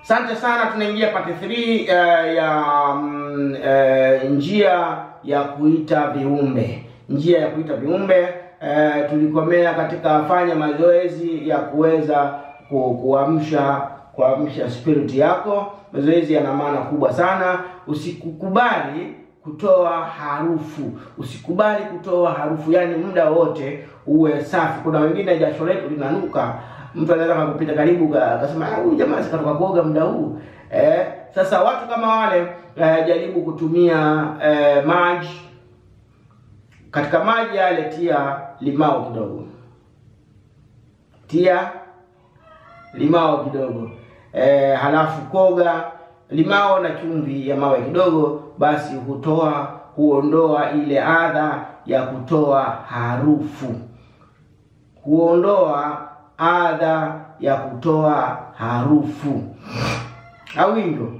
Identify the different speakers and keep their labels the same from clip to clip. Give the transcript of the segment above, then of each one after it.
Speaker 1: Asante sana, tunaingia part 3 ya njia ya kuita viumbe. Njia ya kuita viumbe. Tulikomea katika fanya mazoezi ya kuweza kuamsha spirit yako. Mazoezi yana maana kubwa sana. Usikubali kutoa harufu. Usikubali kutoa harufu, yani muda wote uwe safi. Kuna wengine jasho letu linanuka. Mtu anaweza kupita karibu akasema huyu jamaa sikatoka kuoga muda huu. Sasa watu kama wale jaribu kutumia maji. Katika maji yale tia limao kidogo. Tia limao kidogo. Halafu koga limao na chumvi ya mawe kidogo, basi huondoa ile adha ya kutoa harufu. Huondoa adha ya kutoa harufu. Au hivyo.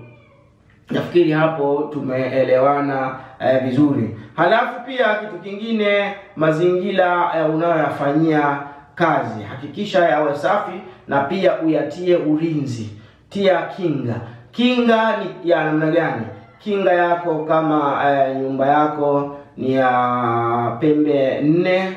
Speaker 1: Nafikiri hapo tumeelewana vizuri. Halafu pia kitu kingine, mazingira unayoyafanyia kazi hakikisha yawe safi na pia uyatie ulinzi. Tia kinga. Kinga ni ya namna gani? Kinga yako kama nyumba yako ni ya pembe 4,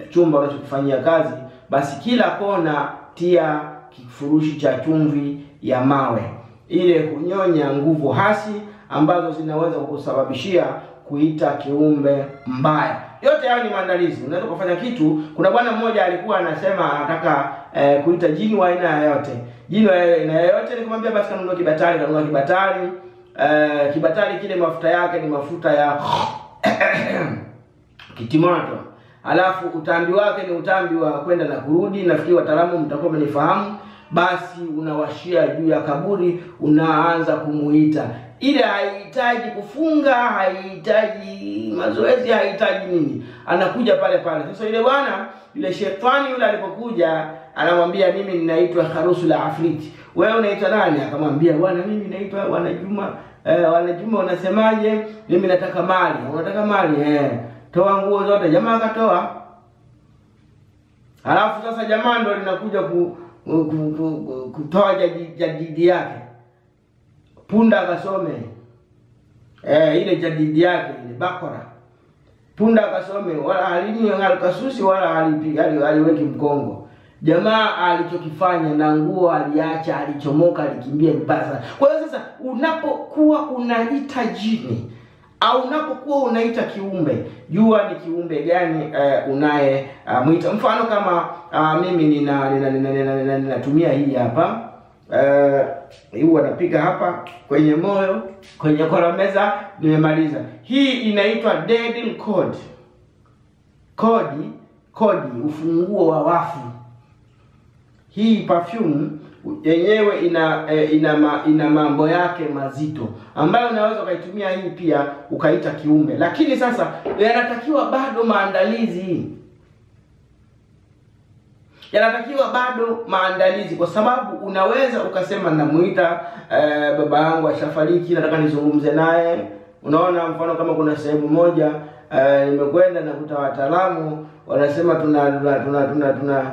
Speaker 1: chumba unachokifanyia kazi, basi kila kona tia kifurushi cha chumvi ya mawe. Ile kunyonya nguvu hasi ambazo zinaweza kukusababishia kuita kiumbe mbaya. Yote hayo ni maandalizi. Unaweza kufanya kitu. Kuna bwana mmoja alikuwa anasema anataka kuita jini wa aina yoyote. Jini wa aina yoyote, nikamwambia basi kanunua kibatari. Kanunua kibatari. Kibatari kile mafuta yake ni mafuta ya kitimoto. Alafu utambi wake ni utambi wa kwenda na kurudi. Nafikiri wataalamu mtakuwa mnifahamu. Basi unawashia juu ya kaburi, unaanza kumuita. Ile haihitaji kufunga, haihitaji mazoezi, haihitaji nini. Anakuja pale pale. Sasa ile bwana, yule shetani yule alipokuja, anamwambia mimi ninaitwa Kharusul Afriti. Wewe unaitwa nani? Akamwambia bwana mimi naitwa Bwana Juma. Bwana Juma unasemaje? Mimi nataka mali. Unataka mali? Toa nguo zote. Jamaa akatoa. Halafu sasa jamaa ndo linakuja kutoa jadidi yake. Punda akasome ile jadidi yake, ile bakora. Punda akasome, wala halini kasusi wala aliweki mkongo. Jamaa alichokifanya na nguo aliacha, alichomoka, alikimbia mpasa. Kwa hiyo sasa unapokuwa unaita jini au unapokuwa unaita kiumbe, jua ni kiumbe gani unaye muita. Mfano kama mimi ninatumia hii hapa. Huwa napiga hapa kwenye moyo, kwenye korameza, nimemaliza. Hii inaitwa Deadly Code. Kodi, ufunguo wa wafu. Hii perfume yenyewe ina mambo yake mazito ambayo unaweza ukaitumia hii pia ukaita kiumbe. Lakini sasa yanatakiwa bado maandalizi. Kwa sababu unaweza ukasema namuita baba yangu ashafariki, nataka nizungumze naye. Unaona, mfano kama kuna sehemu moja nimekwenda na kuta wataalamu wanasema tuna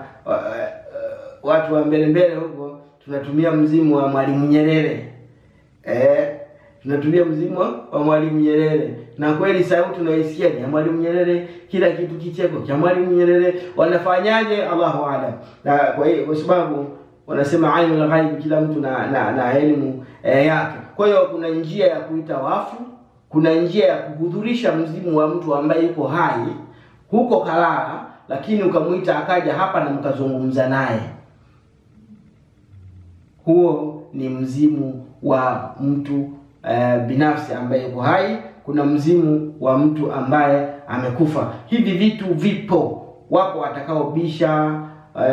Speaker 1: watu wa mbele huko tunatumia mzimu wa Mwalimu Nyerere. Tunatumia mzimu wa Mwalimu Nyerere. Na kweli sauti unaisikia ni Mwalimu Nyerere, kila kitu kicheko cha Mwalimu Nyerere. Wanafanyaje? Allahu a'lam. Na kwa sababu wanasema ainul ghaib, kila mtu na elimu yake. Kwa hiyo kuna njia ya kuita wafu, kuna njia ya kuhudhurisha mzimu wa mtu ambaye yuko hai huko kalala, lakini ukamuita akaja hapa na mkazungumza naye. Huo ni mzimu wa mtu binafsi ambaye yuko hai. Kuna mzimu wa mtu ambaye amekufa. Hivi vitu vipo. Wapo watakaobisha,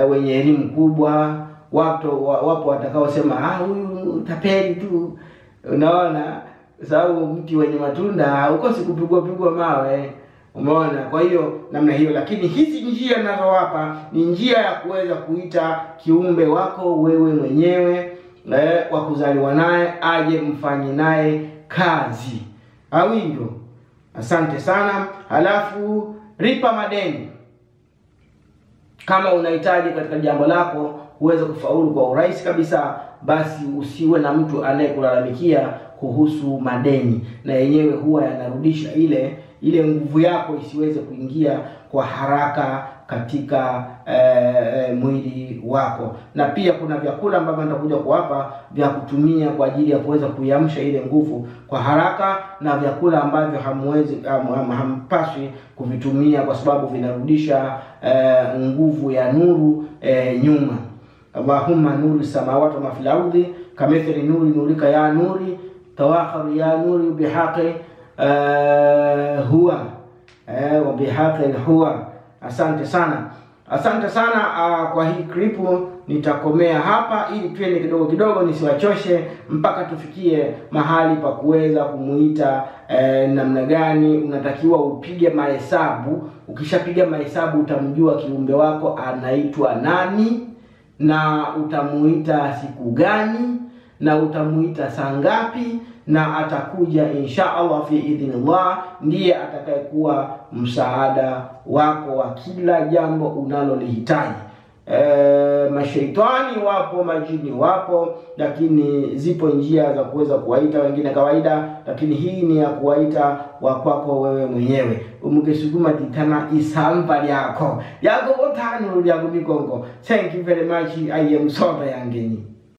Speaker 1: wenye elimu kubwa. Wapo watakaosema huyu tapeli tu. Unaona, sababu mti wenye matunda ukosi kupigwa mawe. Umeona? Kwa hiyo namna hiyo. Lakini hizi njia ninazowapa ni njia ya kuweza kuita kiumbe wako wewe mwenyewe wa kuzaliwa naye aje mfanye naye kazi. Au hivyo. Asante sana. Halafu lipa madeni. Kama unahitaji katika jambo lako uweze kufaulu kwa urahisi kabisa, basi usiwe na mtu anayekulalamikia kuhusu madeni, na yenyewe huwa yanarudisha ile nguvu yako isiweze kuingia kwa haraka katika mwili wako. Na pia kuna vyakula ambavyo nitakuja kuwapa vya kutumia kwa ajili ya kuweza kuiamsha ile nguvu kwa haraka, na vyakula ambavyo hampaswi kuvitumia kwa sababu vinarudisha nguvu ya nuru nyuma. Allahumma nuru samawati wa fil ardi kamithli nurika ya nuri tawakhar ya nuri bihaqi huwa wa bihaqi huwa. Asante sana kwa hii clip. Nitakomea hapa ili twende kidogo kidogo, nisiwachoshe mpaka tufikie mahali pa kuweza kumuita namna gani unatakiwa upige mahesabu. Ukishapiga mahesabu utamjua kiumbe wako anaitwa nani, na utamuita siku gani, na utamuita saa ngapi, na atakuja insha Allah fi idhnillah, ndiye atakayekuwa msaada wako wa kila jambo unalolihitaji. Mashaitani wapo, majini wapo, lakini zipo njia za kuweza kuwaita wengine kawaida, lakini hii ni ya kuwaita wa kwako wewe mwenyewe. Umugesuguma ditana isamba yako otano lyago migongo. Thank you very much. I am sorry yangenyi.